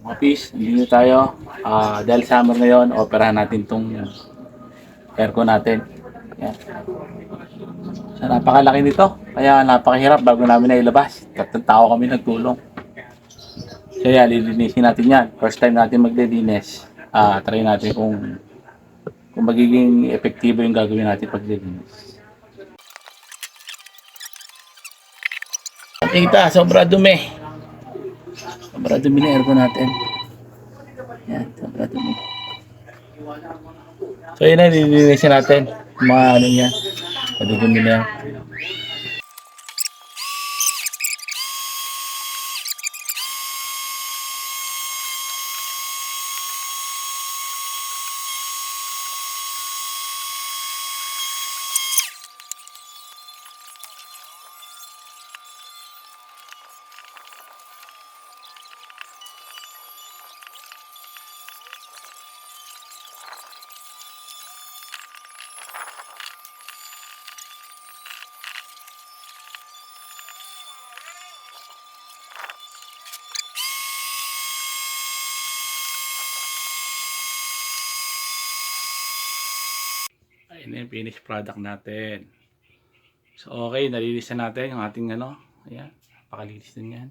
Mga fish, dito tayo. Dahil summer ngayon, operahan natin tong aircon natin. Yan. So, napakalaki nito. Kaya napakahirap bago namin nailabas. 3 tao kami nagtulong. Kaya lilinisin natin yan. First time natin maglilinis. Try natin kung magiging epektibo yung gagawin natin paglilinis. Kita, sobra dumi. Sobra dumi na aircon natin. Yan, sobra dumi. So yun na, nililinisin natin. Mga ano niya. Madudumi na yan. Ayun na yung finished product natin. So okay, nalilisan natin yung ating ano. Ayan, napakalinis din yan.